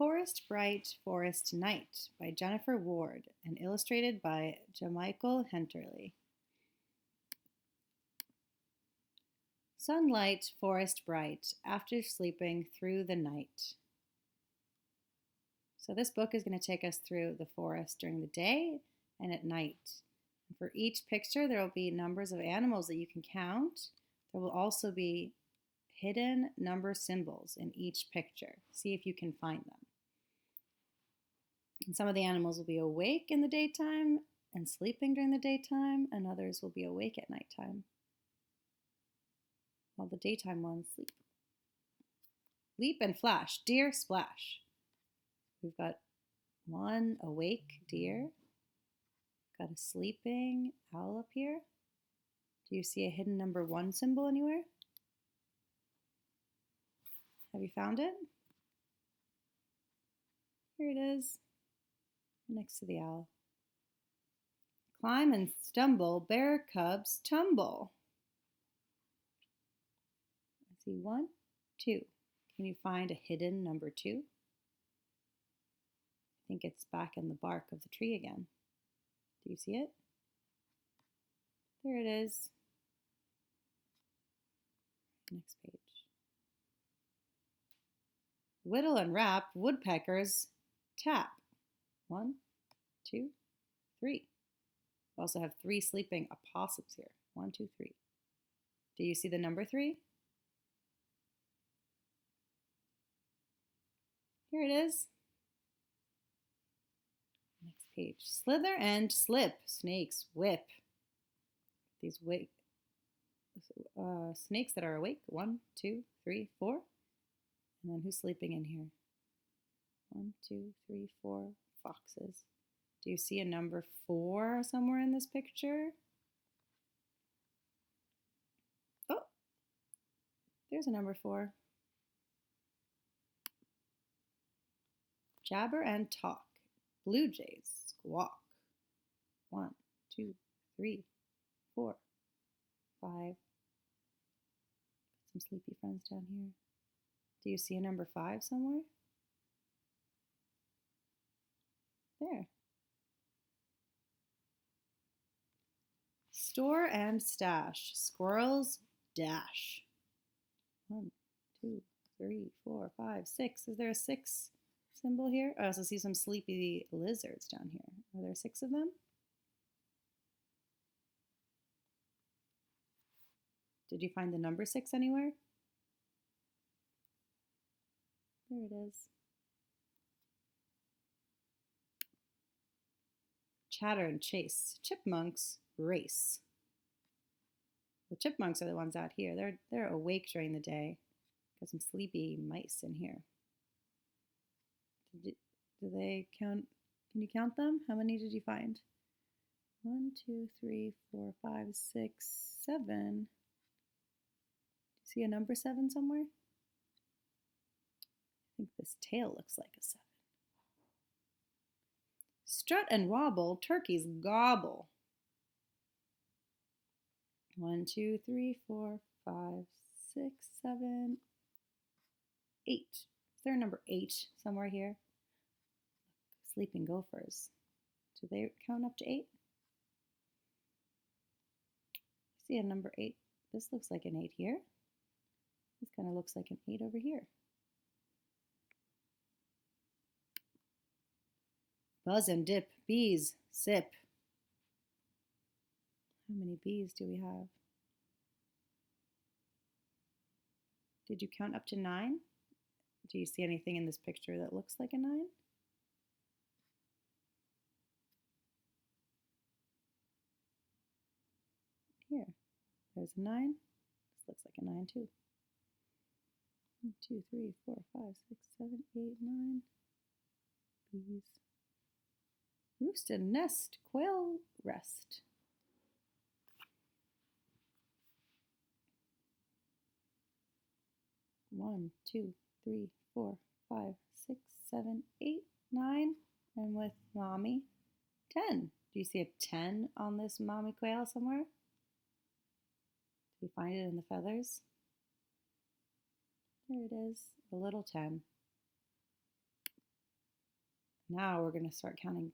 Forest Bright, Forest Night by Jennifer Ward and illustrated by Jamichael Henterly. Sunlight, forest bright, after sleeping through the night. So this book is going to take us through the forest during the day and at night. And for each picture, there will be numbers of animals that you can count. There will also be hidden number symbols in each picture. See if you can find them. And some of the animals will be awake in the daytime and sleeping during the daytime, and others will be awake at nighttime, while the daytime ones sleep. Leap and flash, deer splash. We've got one awake deer. Got a sleeping owl up here. Do you see a hidden number 1 symbol anywhere? Have you found it? Here it is, next to the owl. Climb and stumble, bear cubs tumble. I see 1, 2. Can you find a hidden number 2? I think it's back in the bark of the tree again. Do you see it? There it is. Next page. Whittle and rap, woodpeckers tap. 1, 2, 3. We also have 3 sleeping opossums here. 1, 2, 3. Do you see the number 3? Here it is. Next page. Slither and slip, snakes whip. These snakes that are awake. 1, 2, 3, 4. And then who's sleeping in here? 1, 2, 3, 4 foxes. Do you see a number 4 somewhere in this picture? Oh, there's a number 4. Jabber and talk. Blue jays squawk. 1, 2, 3, 4, 5. Some sleepy friends down here. Do you see a number 5 somewhere? There. Store and stash. Squirrels dash. 1, 2, 3, 4, 5, 6. Is there a 6 symbol here? I also see some sleepy lizards down here. Are there 6 of them? Did you find the number 6 anywhere? There it is. Chatter and chase. Chipmunks race. The chipmunks are the ones out here. They're awake during the day. Got some sleepy mice in here. Do they count? Can you count them? How many did you find? 1, 2, 3, 4, 5, 6, 7. Do you see a number 7 somewhere? I think this tail looks like a 7. Strut and wobble, turkeys gobble. 1, 2, 3, 4, 5, 6, 7, 8. Is there a number 8 somewhere here? Sleeping gophers. Do they count up to 8? I see a number 8. This looks like an 8 here. This kind of looks like an 8 over here. Buzz and dip, bees sip. How many bees do we have? Did you count up to 9? Do you see anything in this picture that looks like a 9? Here, there's a 9. This looks like a 9 too. 1, 2, 3, 4, 5, 6, 7, 8, 9. Bees. Roost and nest, quail rest. One, 2, 3, 4, 5, 6, 7, 8, 9. And with mommy, 10. Do you see a 10 on this mommy quail somewhere? Do you find it in the feathers? There it is, a little 10. Now we're going to start counting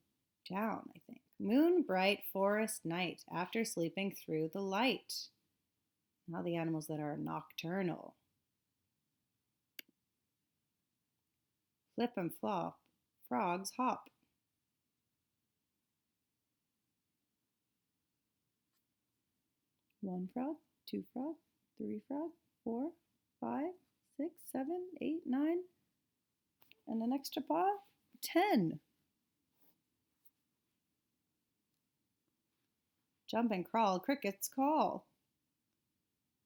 down, I think. Moon bright forest night, after sleeping through the light. Now the animals that are nocturnal. Flip and flop, frogs hop. One frog, two frog, three frog, 4, 5, 6, 7, 8, 9, and an extra paw, 10. Jump and crawl, crickets call.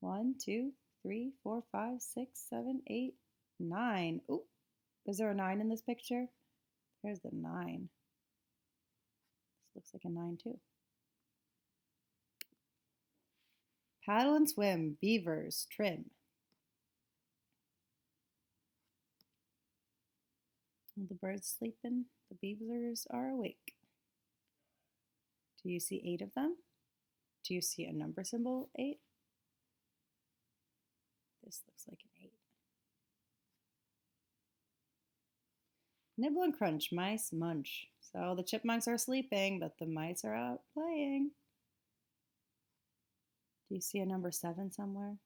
1, 2, 3, 4, 5, 6, 7, 8, 9. Ooh, is there a 9 in this picture? There's the 9. This looks like a 9 too. Paddle and swim, beavers trim. The birds sleeping, the beavers are awake. Do you see 8 of them? Do you see a number symbol 8? This looks like an 8. Nibble and crunch, mice munch. So the chipmunks are sleeping, but the mice are out playing. Do you see a number 7 somewhere?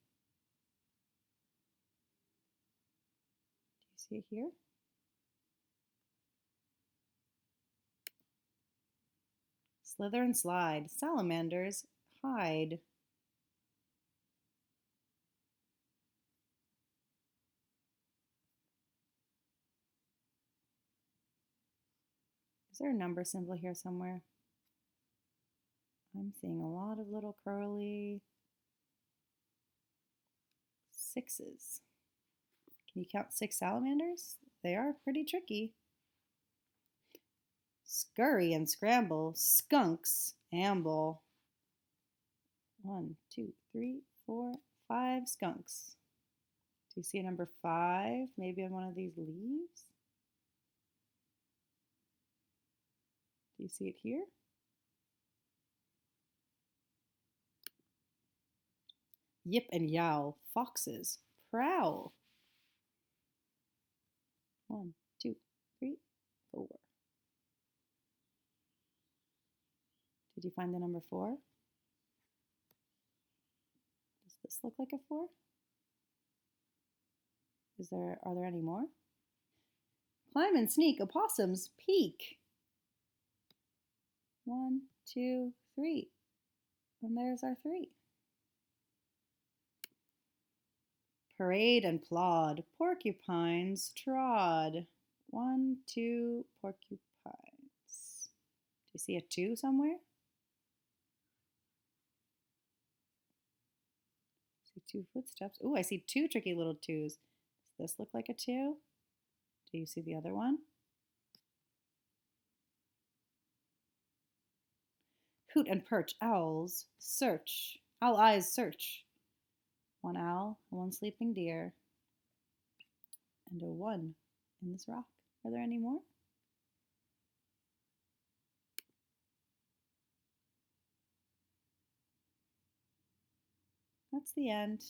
Do you see it here? Slither and slide, salamanders hide. Is there a number symbol here somewhere? I'm seeing a lot of little curly 6s. Can you count 6 salamanders? They are pretty tricky. Scurry and scramble, skunks amble. 1, 2, 3, 4, 5 skunks. Do you see a number 5? Maybe on one of these leaves? Do you see it here? Yip and yowl, foxes prowl. 1, 2, 3, 4. Did you find the number 4? Does this look like a 4? Are there any more? Climb and sneak, opossums peek. 1, 2, 3. And there's our 3. Parade and plod, porcupines trod. 1, 2 porcupines. Do you see a 2 somewhere? See 2 footsteps. Ooh, I see 2 tricky little 2s. Does this look like a 2? Do you see the other one? Hoot and perch, owls search. Owl eyes search. 1 owl, 1 sleeping deer, and a 1 in this rock. Are there any more? That's the end.